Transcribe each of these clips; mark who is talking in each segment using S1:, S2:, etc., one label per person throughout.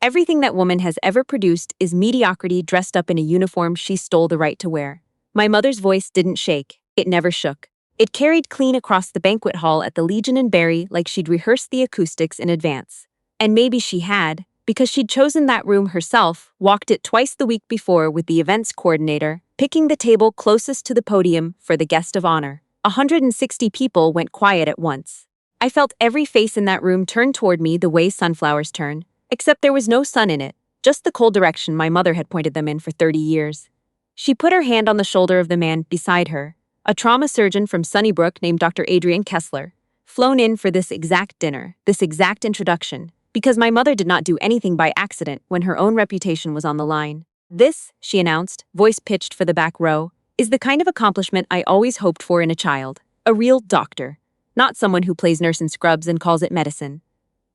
S1: Everything that woman has ever produced is mediocrity dressed up in a uniform she stole the right to wear. My mother's voice didn't shake. It never shook. It carried clean across the banquet hall at the Legion in Barrie like she'd rehearsed the acoustics in advance. And maybe she had, because she'd chosen that room herself, walked it twice the week before with the events coordinator, picking the table closest to the podium for the guest of honor. 160 people went quiet at once. I felt every face in that room turn toward me the way sunflowers turn, except there was no sun in it, just the cold direction my mother had pointed them in for 30 years. She put her hand on the shoulder of the man beside her, a trauma surgeon from Sunnybrook named Dr. Adrian Kessler, flown in for this exact dinner, this exact introduction, because my mother did not do anything by accident when her own reputation was on the line. This, she announced, voice pitched for the back row, is the kind of accomplishment I always hoped for in a child, a real doctor, not someone who plays nurse in scrubs and calls it medicine.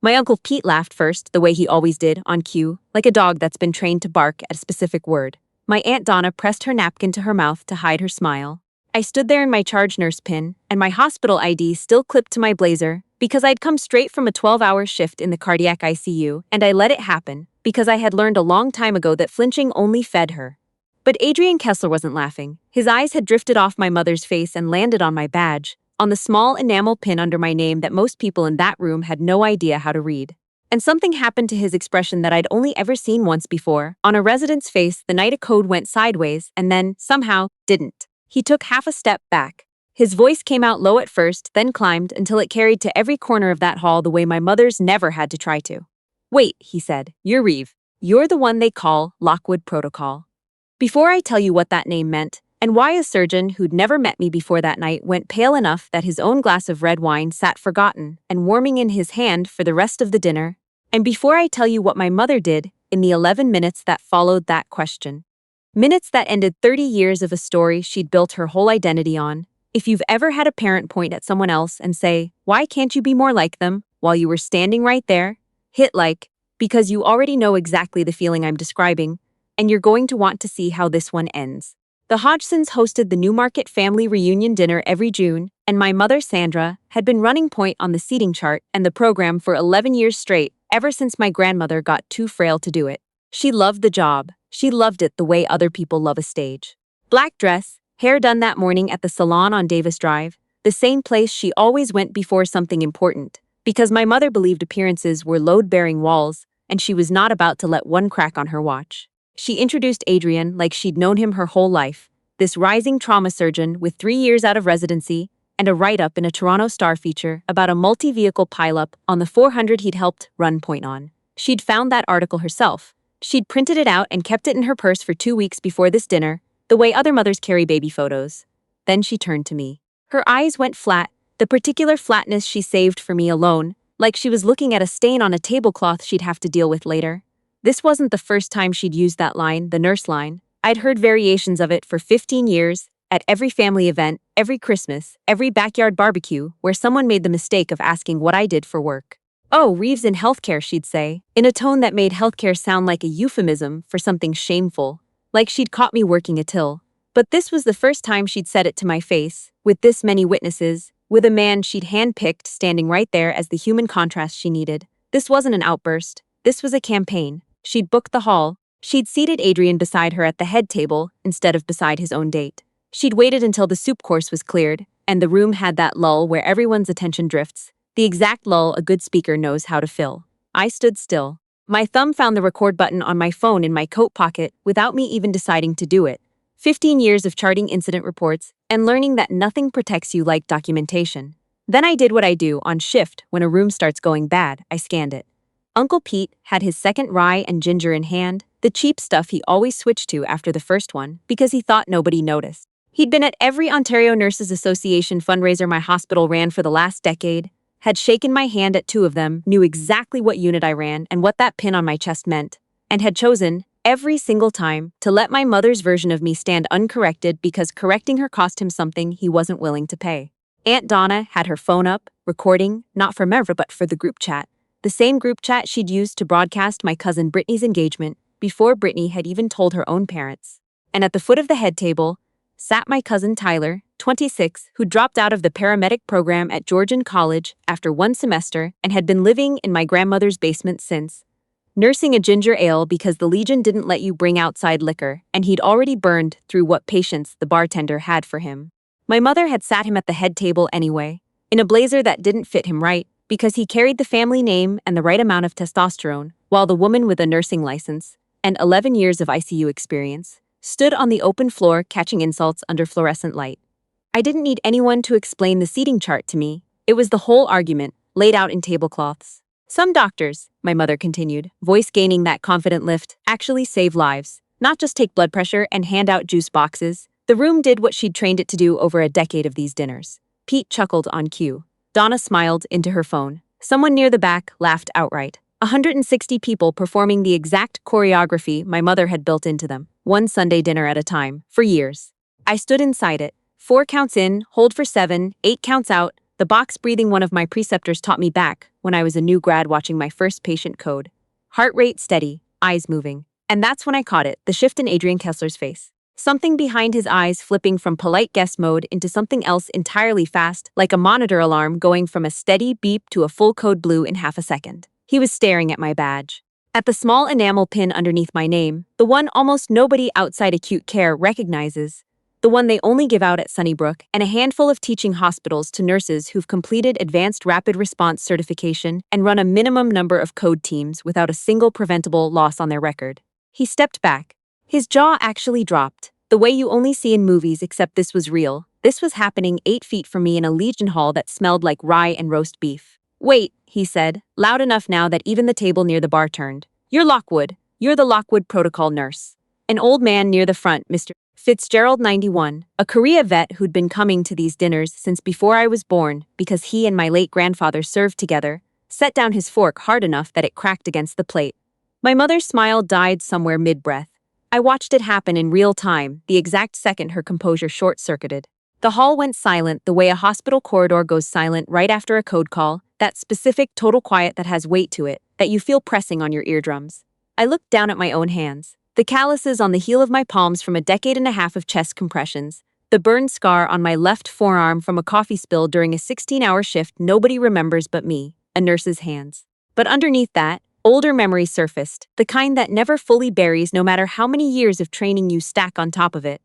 S1: My Uncle Pete laughed first, the way he always did, on cue, like a dog that's been trained to bark at a specific word. My Aunt Donna pressed her napkin to her mouth to hide her smile. I stood there in my charge nurse pin, and my hospital ID still clipped to my blazer, because I'd come straight from a 12-hour shift in the cardiac ICU, and I let it happen, because I had learned a long time ago that flinching only fed her. But Adrian Kessler wasn't laughing. His eyes had drifted off my mother's face and landed on my badge, on the small enamel pin under my name that most people in that room had no idea how to read. And something happened to his expression that I'd only ever seen once before. On a resident's face, the night a code went sideways and then, somehow, didn't. He took half a step back. His voice came out low at first, then climbed until it carried to every corner of that hall the way my mother's never had to try to. "Wait," he said, "you're Reeve. You're the one they call Lockwood Protocol." Before I tell you what that name meant, and why a surgeon who'd never met me before that night went pale enough that his own glass of red wine sat forgotten and warming in his hand for the rest of the dinner, and before I tell you what my mother did in the 11 minutes that followed that question, minutes that ended 30 years of a story she'd built her whole identity on, if you've ever had a parent point at someone else and say, "Why can't you be more like them?" while you were standing right there, hit like, because you already know exactly the feeling I'm describing, and you're going to want to see how this one ends. The Hodgsons hosted the Newmarket family reunion dinner every June, and my mother, Sandra, had been running point on the seating chart and the program for 11 years straight, ever since my grandmother got too frail to do it. She loved the job. She loved it the way other people love a stage. Black dress, hair done that morning at the salon on Davis Drive, the same place she always went before something important, because my mother believed appearances were load-bearing walls, and she was not about to let one crack on her watch. She introduced Adrian like she'd known him her whole life, this rising trauma surgeon with 3 years out of residency and a write-up in a Toronto Star feature about a multi-vehicle pileup on the 400 he'd helped run point on. She'd found that article herself. She'd printed it out and kept it in her purse for 2 weeks before this dinner, the way other mothers carry baby photos. Then she turned to me. Her eyes went flat, the particular flatness she saved for me alone, like she was looking at a stain on a tablecloth she'd have to deal with later. This wasn't the first time she'd used that line, the nurse line. I'd heard variations of it for 15 years, at every family event, every Christmas, every backyard barbecue, where someone made the mistake of asking what I did for work. "Oh, Reeve's in healthcare," she'd say, in a tone that made healthcare sound like a euphemism for something shameful, like she'd caught me working a till. But this was the first time she'd said it to my face, with this many witnesses, with a man she'd handpicked standing right there as the human contrast she needed. This wasn't an outburst. This was a campaign. She'd booked the hall. She'd seated Adrian beside her at the head table instead of beside his own date. She'd waited until the soup course was cleared, and the room had that lull where everyone's attention drifts, the exact lull a good speaker knows how to fill. I stood still. My thumb found the record button on my phone in my coat pocket without me even deciding to do it. 15 years of charting incident reports and learning that nothing protects you like documentation. Then I did what I do on shift when a room starts going bad. I scanned it. Uncle Pete had his second rye and ginger in hand, the cheap stuff he always switched to after the first one because he thought nobody noticed. He'd been at every Ontario Nurses Association fundraiser my hospital ran for the last decade, had shaken my hand at 2 of them, knew exactly what unit I ran and what that pin on my chest meant, and had chosen, every single time, to let my mother's version of me stand uncorrected because correcting her cost him something he wasn't willing to pay. Aunt Donna had her phone up, recording, not for Mevra but for the group chat. The same group chat she'd used to broadcast my cousin Brittany's engagement before Brittany had even told her own parents. And at the foot of the head table sat my cousin Tyler, 26, who dropped out of the paramedic program at Georgian College after 1 semester and had been living in my grandmother's basement since. nursing a ginger ale because the Legion didn't let you bring outside liquor, and he'd already burned through what patience the bartender had for him. My mother had sat him at the head table anyway, in a blazer that didn't fit him right, because he carried the family name and the right amount of testosterone, while the woman with a nursing license and 11 years of ICU experience stood on the open floor catching insults under fluorescent light. I didn't need anyone to explain the seating chart to me. It was the whole argument, laid out in tablecloths. Some doctors, my mother continued, voice gaining that confident lift, actually save lives, not just take blood pressure and hand out juice boxes. The room did what she'd trained it to do over a decade of these dinners. Pete chuckled on cue. Donna smiled into her phone. Someone near the back laughed outright. 160 people performing the exact choreography my mother had built into them, one Sunday dinner at a time, for years. I stood inside it. 4 counts in, hold for 7, 8 counts out. The box breathing one of my preceptors taught me back when I was a new grad watching my first patient code. Heart rate steady, eyes moving. And that's when I caught it, the shift in Adrian Kessler's face. Something behind his eyes flipping from polite guest mode into something else entirely fast, like a monitor alarm going from a steady beep to a full code blue in half a second. He was staring at my badge. At the small enamel pin underneath my name, the one almost nobody outside acute care recognizes, the one they only give out at Sunnybrook, and a handful of teaching hospitals to nurses who've completed advanced rapid response certification and run a minimum number of code teams without a single preventable loss on their record. He stepped back. His jaw actually dropped, the way you only see in movies, except this was real. This was happening 8 feet from me in a Legion hall that smelled like rye and roast beef. "Wait," he said, loud enough now that even the table near the bar turned. "You're Lockwood. You're the Lockwood protocol nurse." An old man near the front, Mr. Fitzgerald, 91, a Korea vet who'd been coming to these dinners since before I was born because he and my late grandfather served together, set down his fork hard enough that it cracked against the plate. My mother's smile died somewhere mid-breath. I watched it happen in real time, the exact second her composure short-circuited. The hall went silent the way a hospital corridor goes silent right after a code call, that specific total quiet that has weight to it, that you feel pressing on your eardrums. I looked down at my own hands. The calluses on the heel of my palms from a decade and a half of chest compressions, the burned scar on my left forearm from a coffee spill during a 16-hour shift nobody remembers but me, a nurse's hands. But underneath that, older memories surfaced, the kind that never fully buries no matter how many years of training you stack on top of it.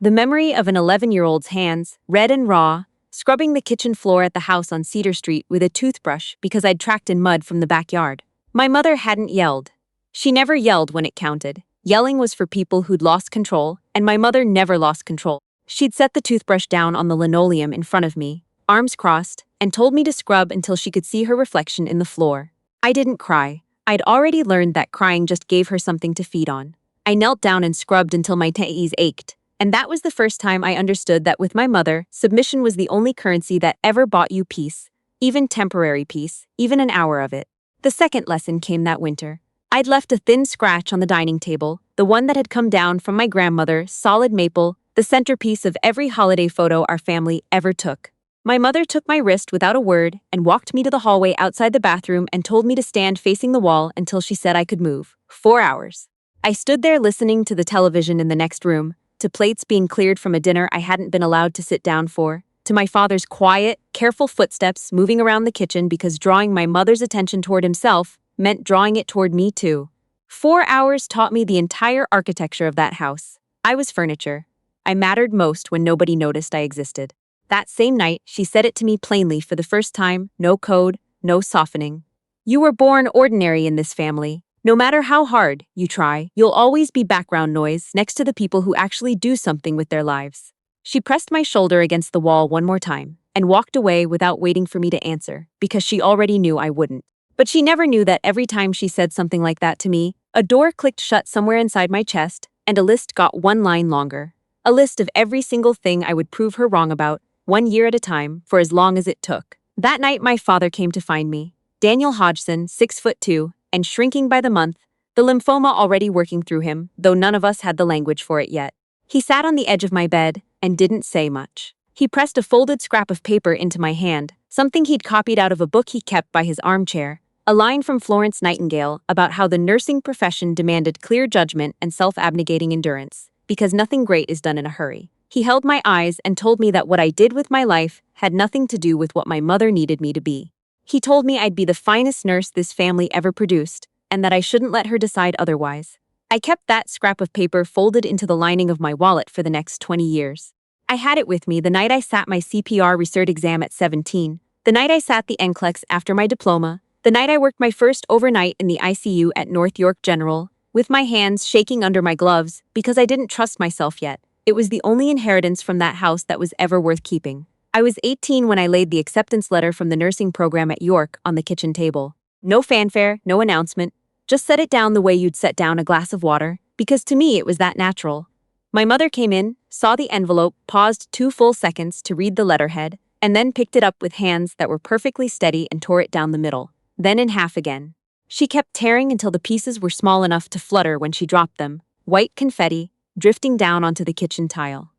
S1: The memory of an 11-year-old's hands, red and raw, scrubbing the kitchen floor at the house on Cedar Street with a toothbrush because I'd tracked in mud from the backyard. My mother hadn't yelled. She never yelled when it counted. Yelling was for people who'd lost control, and my mother never lost control. She'd set the toothbrush down on the linoleum in front of me, arms crossed, and told me to scrub until she could see her reflection in the floor. I didn't cry. I'd already learned that crying just gave her something to feed on. I knelt down and scrubbed until my knees ached, and that was the first time I understood that with my mother, submission was the only currency that ever bought you peace, even temporary peace, even an hour of it. The second lesson came that winter. I'd left a thin scratch on the dining table, the one that had come down from my grandmother, solid maple, the centerpiece of every holiday photo our family ever took. My mother took my wrist without a word and walked me to the hallway outside the bathroom and told me to stand facing the wall until she said I could move. 4 hours. I stood there listening to the television in the next room, to plates being cleared from a dinner I hadn't been allowed to sit down for, to my father's quiet, careful footsteps moving around the kitchen because drawing my mother's attention toward himself meant drawing it toward me too. 4 hours taught me the entire architecture of that house. I was furniture. I mattered most when nobody noticed I existed. That same night, she said it to me plainly for the first time, no code, no softening. "You were born ordinary in this family. No matter how hard you try, you'll always be background noise next to the people who actually do something with their lives." She pressed my shoulder against the wall one more time and walked away without waiting for me to answer, because she already knew I wouldn't. But she never knew that every time she said something like that to me, a door clicked shut somewhere inside my chest, and a list got one line longer. A list of every single thing I would prove her wrong about, 1 year at a time, for as long as it took. That night my father came to find me. Daniel Hodgson, 6'2", and shrinking by the month, the lymphoma already working through him, though none of us had the language for it yet. He sat on the edge of my bed and didn't say much. He pressed a folded scrap of paper into my hand, something he'd copied out of a book he kept by his armchair. A line from Florence Nightingale about how the nursing profession demanded clear judgment and self-abnegating endurance, because nothing great is done in a hurry. He held my eyes and told me that what I did with my life had nothing to do with what my mother needed me to be. He told me I'd be the finest nurse this family ever produced, and that I shouldn't let her decide otherwise. I kept that scrap of paper folded into the lining of my wallet for the next 20 years. I had it with me the night I sat my CPR recert exam at 17, the night I sat the NCLEX after my diploma, the night I worked my first overnight in the ICU at North York General, with my hands shaking under my gloves because I didn't trust myself yet. It was the only inheritance from that house that was ever worth keeping. I was 18 when I laid the acceptance letter from the nursing program at York on the kitchen table. No fanfare, no announcement, just set it down the way you'd set down a glass of water, because to me it was that natural. My mother came in, saw the envelope, paused 2 full seconds to read the letterhead, and then picked it up with hands that were perfectly steady and tore it down the middle, then in half again. She kept tearing until the pieces were small enough to flutter when she dropped them, white confetti, drifting down onto the kitchen tile.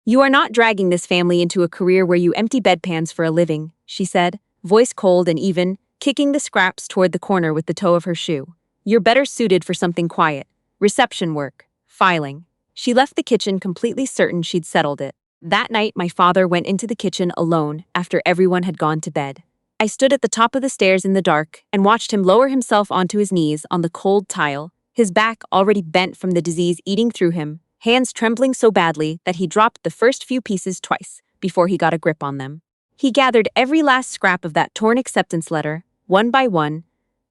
S1: "You are not dragging this family into a career where you empty bedpans for a living," she said, voice cold and even, kicking the scraps toward the corner with the toe of her shoe. "You're better suited for something quiet. Reception work. Filing." She left the kitchen completely certain she'd settled it. That night, my father went into the kitchen alone after everyone had gone to bed. I stood at the top of the stairs in the dark and watched him lower himself onto his knees on the cold tile, his back already bent from the disease eating through him, hands trembling so badly that he dropped the first few pieces twice before he got a grip on them. He gathered every last scrap of that torn acceptance letter, one by one,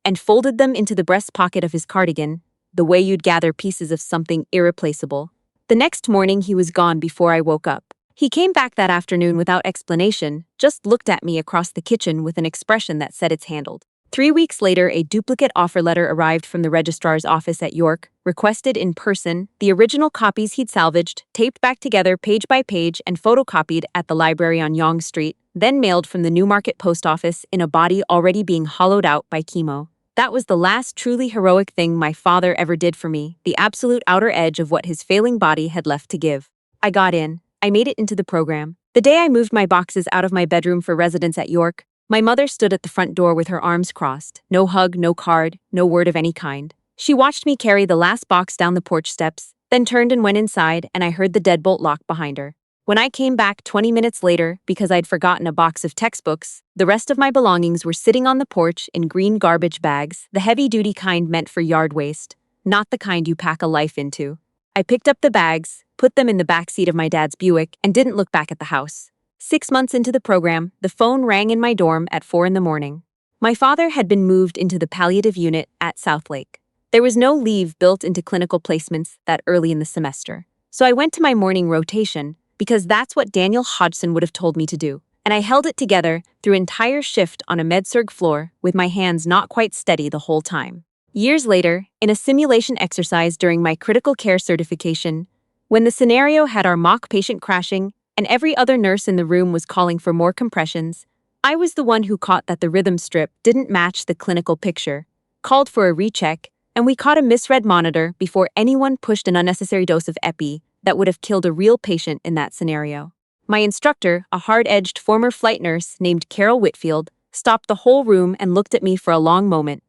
S1: and folded them into the breast pocket of his cardigan, the way you'd gather pieces of something irreplaceable. The next morning he was gone before I woke up. He came back that afternoon without explanation, just looked at me across the kitchen with an expression that said it's handled. 3 weeks later, a duplicate offer letter arrived from the registrar's office at York, requested in person, the original copies he'd salvaged, taped back together page by page and photocopied at the library on Yonge Street, then mailed from the Newmarket post office in a body already being hollowed out by chemo. That was the last truly heroic thing my father ever did for me, the absolute outer edge of what his failing body had left to give. I got in. I made it into the program. The day I moved my boxes out of my bedroom for residence at York, my mother stood at the front door with her arms crossed. No hug, no card, no word of any kind. She watched me carry the last box down the porch steps, then turned and went inside, and I heard the deadbolt lock behind her. When I came back 20 minutes later, because I'd forgotten a box of textbooks, the rest of my belongings were sitting on the porch in green garbage bags, the heavy-duty kind meant for yard waste, not the kind you pack a life into. I picked up the bags, put them in the back seat of my dad's Buick, and didn't look back at the house. 6 months into the program, the phone rang in my dorm at 4 in the morning. My father had been moved into the palliative unit at Southlake. There was no leave built into clinical placements that early in the semester. So I went to my morning rotation, because that's what Daniel Hodgson would have told me to do, and I held it together through an entire shift on a med-surg floor with my hands not quite steady the whole time. Years later, in a simulation exercise during my critical care certification, when the scenario had our mock patient crashing and every other nurse in the room was calling for more compressions, I was the one who caught that the rhythm strip didn't match the clinical picture, called for a recheck, and we caught a misread monitor before anyone pushed an unnecessary dose of epi that would have killed a real patient in that scenario. My instructor, a hard-edged former flight nurse named Carol Whitfield, stopped the whole room and looked at me for a long moment.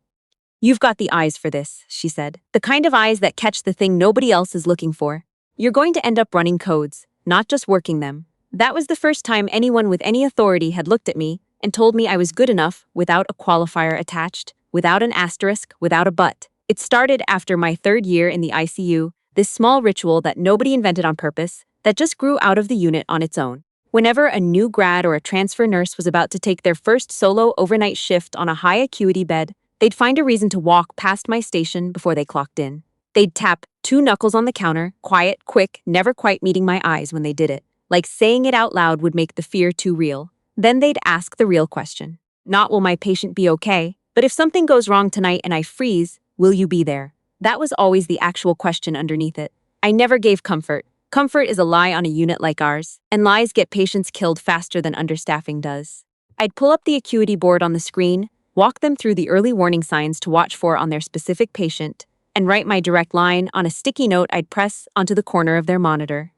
S1: "You've got the eyes for this," she said. "The kind of eyes that catch the thing nobody else is looking for. You're going to end up running codes, not just working them." That was the first time anyone with any authority had looked at me and told me I was good enough without a qualifier attached, without an asterisk, without a but. It started after my 3rd year in the ICU, this small ritual that nobody invented on purpose, that just grew out of the unit on its own. Whenever a new grad or a transfer nurse was about to take their first solo overnight shift on a high-acuity bed, they'd find a reason to walk past my station before they clocked in. They'd tap 2 knuckles on the counter, quiet, quick, never quite meeting my eyes when they did it, like saying it out loud would make the fear too real. Then they'd ask the real question. Not will my patient be okay, but if something goes wrong tonight and I freeze, will you be there? That was always the actual question underneath it. I never gave comfort. Comfort is a lie on a unit like ours, and lies get patients killed faster than understaffing does. I'd pull up the acuity board on the screen, walk them through the early warning signs to watch for on their specific patient, and write my direct line on a sticky note I'd press onto the corner of their monitor.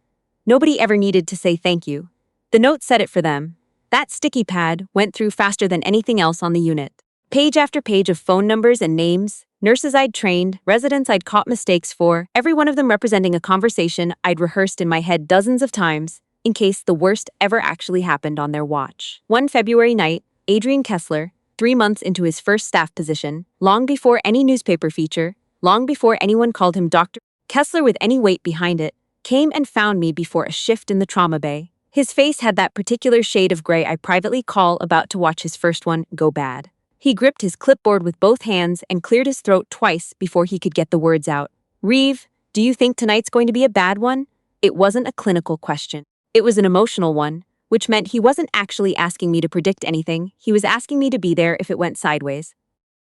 S1: Nobody ever needed to say thank you. The note said it for them. That sticky pad went through faster than anything else on the unit. Page after page of phone numbers and names, nurses I'd trained, residents I'd caught mistakes for, every one of them representing a conversation I'd rehearsed in my head dozens of times, in case the worst ever actually happened on their watch. One February night, Adrian Kessler, 3 months into his first staff position, long before any newspaper feature, long before anyone called him Dr. Kessler with any weight behind it, came and found me before a shift in the trauma bay. His face had that particular shade of gray I privately call about to watch his first one go bad. He gripped his clipboard with both hands and cleared his throat twice before he could get the words out. "Reeve, do you think tonight's going to be a bad one?" It wasn't a clinical question. It was an emotional one, which meant he wasn't actually asking me to predict anything, he was asking me to be there if it went sideways.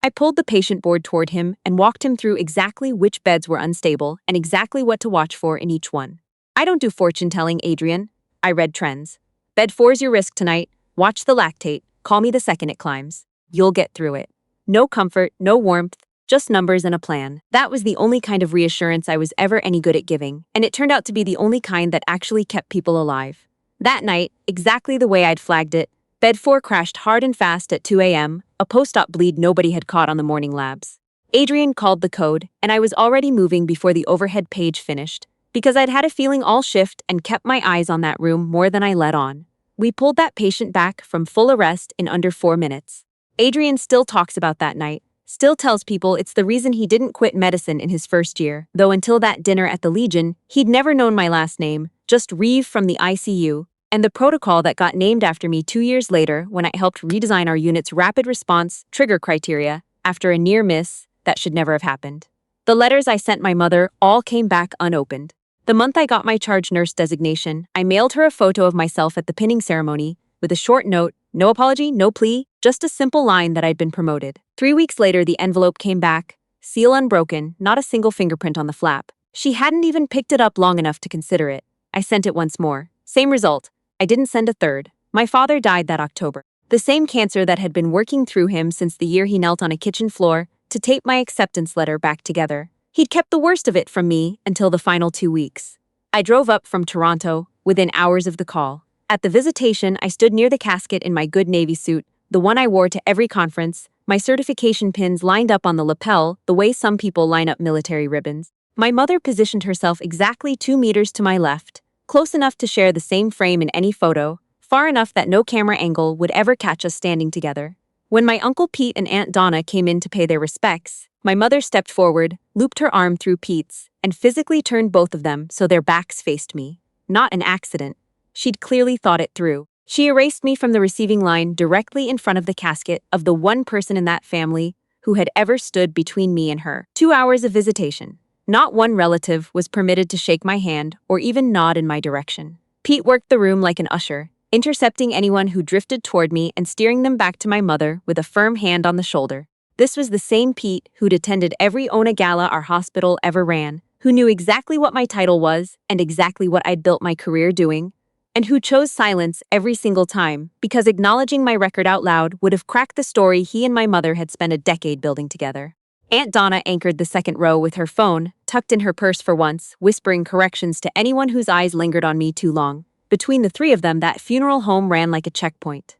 S1: I pulled the patient board toward him and walked him through exactly which beds were unstable and exactly what to watch for in each one. "I don't do fortune-telling, Adrian. I read trends. Bed 4's your risk tonight. Watch the lactate. Call me the second it climbs. You'll get through it." No comfort, no warmth, just numbers and a plan. That was the only kind of reassurance I was ever any good at giving, and it turned out to be the only kind that actually kept people alive. That night, exactly the way I'd flagged it, Bed 4 crashed hard and fast at 2 a.m., a post-op bleed nobody had caught on the morning labs. Adrian called the code, and I was already moving before the overhead page finished, because I'd had a feeling all shift and kept my eyes on that room more than I let on. We pulled that patient back from full arrest in under 4 minutes. Adrian still talks about that night, still tells people it's the reason he didn't quit medicine in his first year, though until that dinner at the Legion, he'd never known my last name, just Reeve from the ICU, and the protocol that got named after me 2 years later when I helped redesign our unit's rapid response trigger criteria after a near miss that should never have happened. The letters I sent my mother all came back unopened. The month I got my charge nurse designation, I mailed her a photo of myself at the pinning ceremony with a short note, no apology, no plea, just a simple line that I'd been promoted. 3 weeks later, the envelope came back, seal unbroken, not a single fingerprint on the flap. She hadn't even picked it up long enough to consider it. I sent it once more. Same result. I didn't send a third. My father died that October. The same cancer that had been working through him since the year he knelt on a kitchen floor to tape my acceptance letter back together. He'd kept the worst of it from me until the final 2 weeks. I drove up from Toronto within hours of the call. At the visitation, I stood near the casket in my good Navy suit, the one I wore to every conference, my certification pins lined up on the lapel the way some people line up military ribbons. My mother positioned herself exactly 2 meters to my left, close enough to share the same frame in any photo, far enough that no camera angle would ever catch us standing together. When my Uncle Pete and Aunt Donna came in to pay their respects, my mother stepped forward, looped her arm through Pete's, and physically turned both of them so their backs faced me. Not an accident. She'd clearly thought it through. She erased me from the receiving line directly in front of the casket of the one person in that family who had ever stood between me and her. 2 hours of visitation. Not one relative was permitted to shake my hand or even nod in my direction. Pete worked the room like an usher, intercepting anyone who drifted toward me and steering them back to my mother with a firm hand on the shoulder. This was the same Pete who'd attended every ONA gala our hospital ever ran, who knew exactly what my title was and exactly what I'd built my career doing, and who chose silence every single time because acknowledging my record out loud would have cracked the story he and my mother had spent a decade building together. Aunt Donna anchored the second row with her phone, tucked in her purse for once, whispering corrections to anyone whose eyes lingered on me too long. Between the three of them, that funeral home ran like a checkpoint.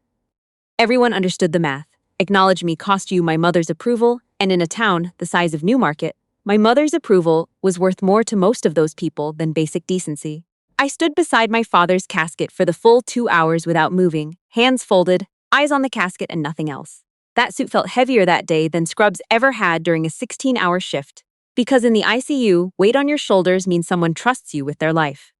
S1: Everyone understood the math. Acknowledge me cost you my mother's approval, and in a town the size of Newmarket, my mother's approval was worth more to most of those people than basic decency. I stood beside my father's casket for the full 2 hours without moving, hands folded, eyes on the casket and nothing else. That suit felt heavier that day than Scrubs ever had during a 16-hour shift. Because in the ICU, weight on your shoulders means someone trusts you with their life.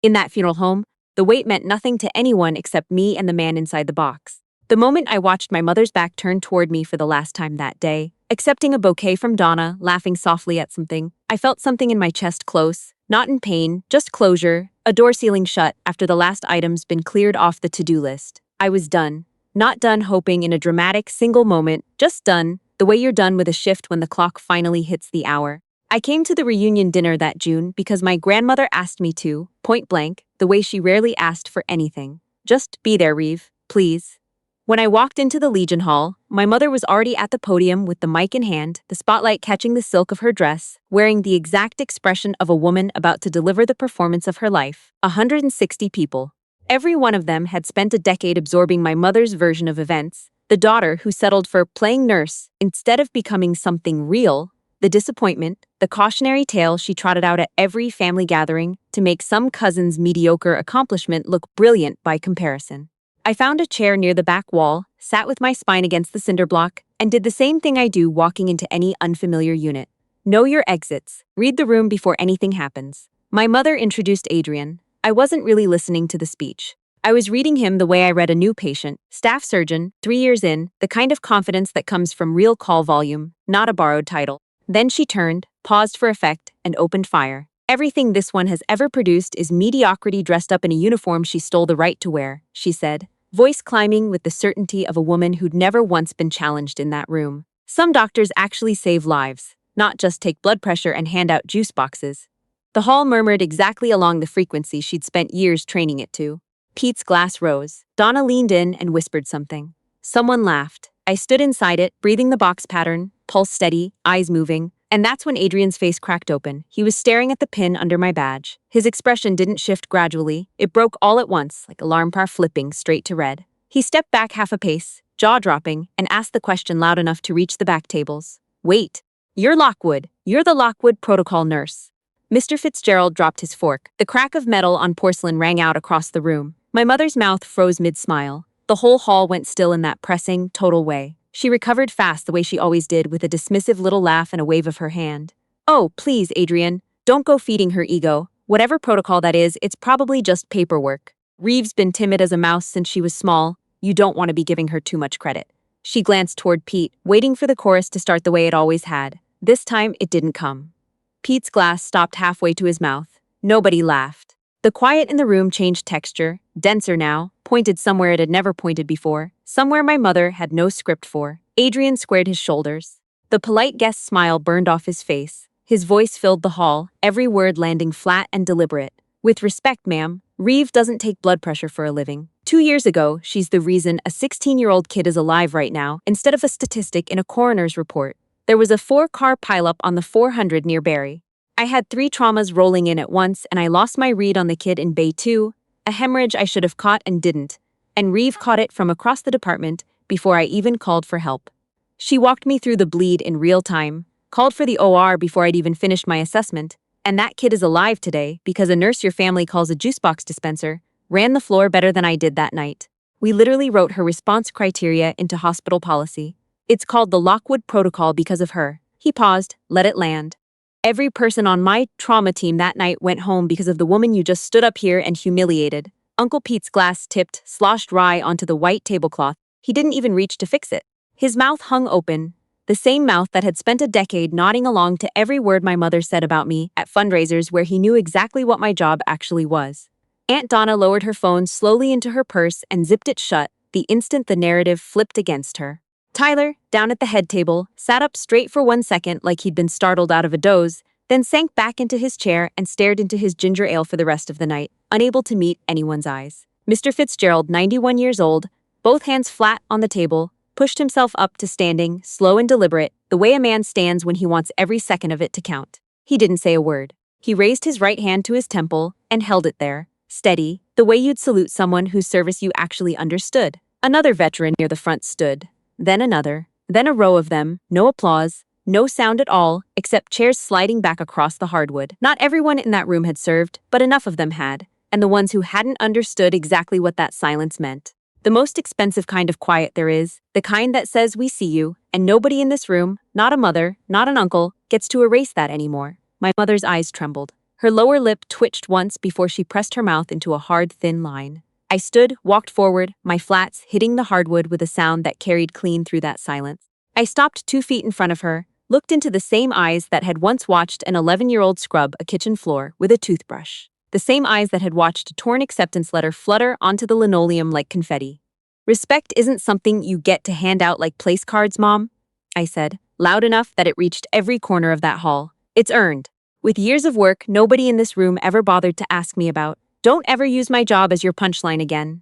S1: In that funeral home, the weight meant nothing to anyone except me and the man inside the box. The moment I watched my mother's back turn toward me for the last time that day, accepting a bouquet from Donna, laughing softly at something, I felt something in my chest close, not in pain, just closure, a door sealing shut after the last item's been cleared off the to-do list. I was done. Not done hoping in a dramatic single moment, just done, the way you're done with a shift when the clock finally hits the hour. I came to the reunion dinner that June because my grandmother asked me to, point blank, the way she rarely asked for anything. Just be there, Reeve, please. When I walked into the Legion Hall, my mother was already at the podium with the mic in hand, the spotlight catching the silk of her dress, wearing the exact expression of a woman about to deliver the performance of her life. 160 people. Every one of them had spent a decade absorbing my mother's version of events, the daughter who settled for playing nurse instead of becoming something real, the disappointment, the cautionary tale she trotted out at every family gathering to make some cousin's mediocre accomplishment look brilliant by comparison. I found a chair near the back wall, sat with my spine against the cinder block, and did the same thing I do walking into any unfamiliar unit. Know your exits. Read the room before anything happens. My mother introduced Adrian. I wasn't really listening to the speech. I was reading him the way I read a new patient, staff surgeon, 3 years in, the kind of confidence that comes from real call volume, not a borrowed title. Then she turned, paused for effect, and opened fire. Everything this one has ever produced is mediocrity dressed up in a uniform she stole the right to wear, she said, voice climbing with the certainty of a woman who'd never once been challenged in that room. Some doctors actually save lives, not just take blood pressure and hand out juice boxes. The hall murmured exactly along the frequency she'd spent years training it to. Pete's glass rose. Donna leaned in and whispered something. Someone laughed. I stood inside it, breathing the box pattern, pulse steady, eyes moving, and that's when Adrian's face cracked open. He was staring at the pin under my badge. His expression didn't shift gradually. It broke all at once, like alarm bar flipping straight to red. He stepped back half a pace, jaw dropping, and asked the question loud enough to reach the back tables. Wait. You're Lockwood. You're the Lockwood protocol nurse. Mr. Fitzgerald dropped his fork. The crack of metal on porcelain rang out across the room. My mother's mouth froze mid-smile. The whole hall went still in that pressing, total way. She recovered fast the way she always did, with a dismissive little laugh and a wave of her hand. Oh, please, Adrian, don't go feeding her ego. Whatever protocol that is, it's probably just paperwork. Reeve's been timid as a mouse since she was small. You don't want to be giving her too much credit. She glanced toward Pete, waiting for the chorus to start the way it always had. This time, it didn't come. Pete's glass stopped halfway to his mouth. Nobody laughed. The quiet in the room changed texture, denser now, pointed somewhere it had never pointed before, somewhere my mother had no script for. Adrian squared his shoulders. The polite guest smile burned off his face. His voice filled the hall, every word landing flat and deliberate. With respect, ma'am, Reeve doesn't take blood pressure for a living. 2 years ago, she's the reason a 16-year-old kid is alive right now, instead of a statistic in a coroner's report. There was a 4-car pileup on the 400 near Barry. I had 3 traumas rolling in at once, and I lost my read on the kid in Bay 2, a hemorrhage I should have caught and didn't, and Reeve caught it from across the department before I even called for help. She walked me through the bleed in real time, called for the OR before I'd even finished my assessment, and that kid is alive today because a nurse your family calls a juice box dispenser ran the floor better than I did that night. We literally wrote her response criteria into hospital policy. It's called the Lockwood Protocol because of her. He paused, let it land. Every person on my trauma team that night went home because of the woman you just stood up here and humiliated. Uncle Pete's glass tipped, sloshed rye onto the white tablecloth. He didn't even reach to fix it. His mouth hung open, the same mouth that had spent a decade nodding along to every word my mother said about me at fundraisers where he knew exactly what my job actually was. Aunt Donna lowered her phone slowly into her purse and zipped it shut the instant the narrative flipped against her. Tyler, down at the head table, sat up straight for 1 second like he'd been startled out of a doze, then sank back into his chair and stared into his ginger ale for the rest of the night, unable to meet anyone's eyes. Mr. Fitzgerald, 91 years old, both hands flat on the table, pushed himself up to standing, slow and deliberate, the way a man stands when he wants every second of it to count. He didn't say a word. He raised his right hand to his temple and held it there, steady, the way you'd salute someone whose service you actually understood. Another veteran near the front stood. Then another, then a row of them, no applause, no sound at all, except chairs sliding back across the hardwood. Not everyone in that room had served, but enough of them had, and the ones who hadn't understood exactly what that silence meant. The most expensive kind of quiet there is, the kind that says we see you, and nobody in this room, not a mother, not an uncle, gets to erase that anymore. My mother's eyes trembled. Her lower lip twitched once before she pressed her mouth into a hard, thin line. I stood, walked forward, my flats hitting the hardwood with a sound that carried clean through that silence. I stopped 2 feet in front of her, looked into the same eyes that had once watched an 11-year-old scrub a kitchen floor with a toothbrush. The same eyes that had watched a torn acceptance letter flutter onto the linoleum like confetti. Respect isn't something you get to hand out like place cards, Mom, I said, loud enough that it reached every corner of that hall. It's earned. With years of work nobody in this room ever bothered to ask me about. Don't ever use my job as your punchline again.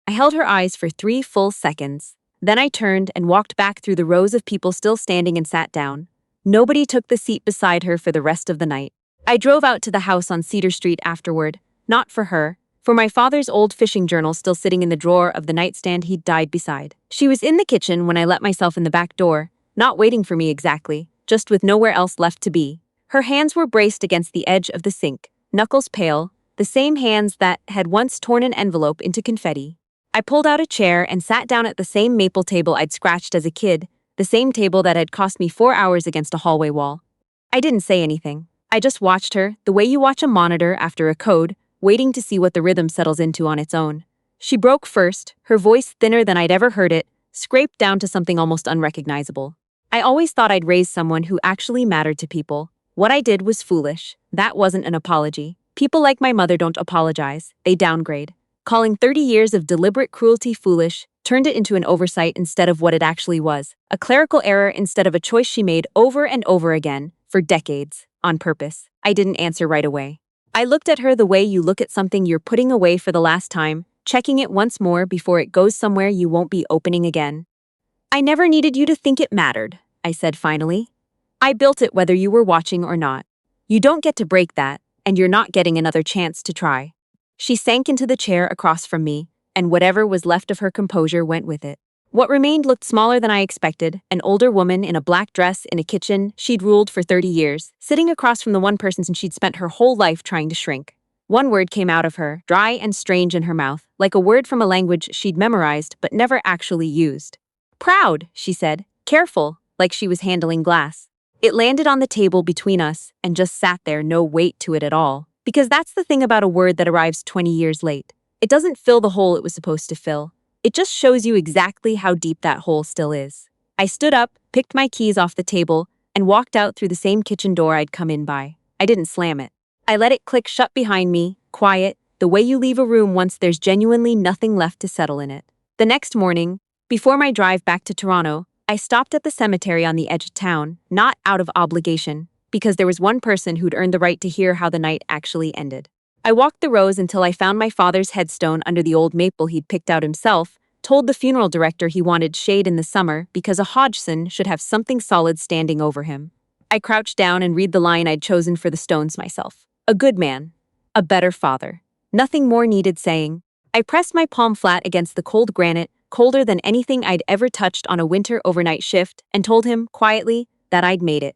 S1: I held her eyes for 3 full seconds. Then I turned and walked back through the rows of people still standing and sat down. Nobody took the seat beside her for the rest of the night. I drove out to the house on Cedar Street afterward, not for her, for my father's old fishing journal still sitting in the drawer of the nightstand he'd died beside. She was in the kitchen when I let myself in the back door, not waiting for me exactly, just with nowhere else left to be. Her hands were braced against the edge of the sink, knuckles pale, the same hands that had once torn an envelope into confetti. I pulled out a chair and sat down at the same maple table I'd scratched as a kid, the same table that had cost me 4 hours against a hallway wall. I didn't say anything. I just watched her, the way you watch a monitor after a code, waiting to see what the rhythm settles into on its own. She broke first, her voice thinner than I'd ever heard it, scraped down to something almost unrecognizable. I always thought I'd raise someone who actually mattered to people. What I did was foolish. That wasn't an apology. People like my mother don't apologize, they downgrade. Calling 30 years of deliberate cruelty foolish turned it into an oversight instead of what it actually was, a clerical error instead of a choice she made over and over again, for decades, on purpose. I didn't answer right away. I looked at her the way you look at something you're putting away for the last time, checking it once more before it goes somewhere you won't be opening again. I never needed you to think it mattered, I said finally. I built it whether you were watching or not. You don't get to break that, and you're not getting another chance to try. She sank into the chair across from me, and whatever was left of her composure went with it. What remained looked smaller than I expected, an older woman in a black dress in a kitchen she'd ruled for 30 years, sitting across from the one person she'd spent her whole life trying to shrink. One word came out of her, dry and strange in her mouth, like a word from a language she'd memorized but never actually used. Proud, she said, careful, like she was handling glass. It landed on the table between us and just sat there, no weight to it at all. Because that's the thing about a word that arrives 20 years late. It doesn't fill the hole it was supposed to fill. It just shows you exactly how deep that hole still is. I stood up, picked my keys off the table, and walked out through the same kitchen door I'd come in by. I didn't slam it. I let it click shut behind me, quiet, the way you leave a room once there's genuinely nothing left to settle in it. The next morning, before my drive back to Toronto, I stopped at the cemetery on the edge of town, not out of obligation, because there was one person who'd earned the right to hear how the night actually ended. I walked the rows until I found my father's headstone under the old maple he'd picked out himself, told the funeral director he wanted shade in the summer because a Hodgson should have something solid standing over him. I crouched down and read the line I'd chosen for the stones myself. A good man. A better father. Nothing more needed saying. I pressed my palm flat against the cold granite, colder than anything I'd ever touched on a winter overnight shift, and told him, quietly, that I'd made it.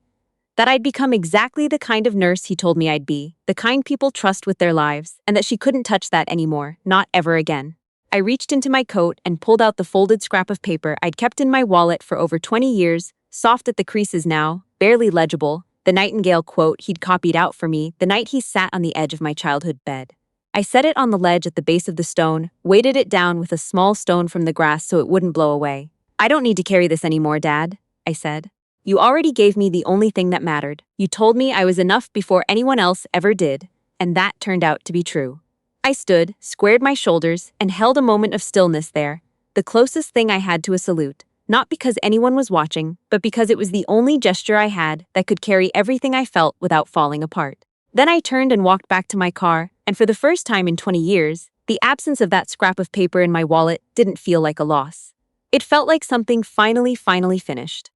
S1: That I'd become exactly the kind of nurse he told me I'd be, the kind people trust with their lives, and that she couldn't touch that anymore, not ever again. I reached into my coat and pulled out the folded scrap of paper I'd kept in my wallet for over 20 years, soft at the creases now, barely legible, the Nightingale quote he'd copied out for me the night he sat on the edge of my childhood bed. I set it on the ledge at the base of the stone, weighted it down with a small stone from the grass so it wouldn't blow away. I don't need to carry this anymore, Dad, I said. You already gave me the only thing that mattered. You told me I was enough before anyone else ever did, and that turned out to be true. I stood, squared my shoulders, and held a moment of stillness there, the closest thing I had to a salute, not because anyone was watching, but because it was the only gesture I had that could carry everything I felt without falling apart. Then I turned and walked back to my car, and for the first time in 20 years, the absence of that scrap of paper in my wallet didn't feel like a loss. It felt like something finally finished.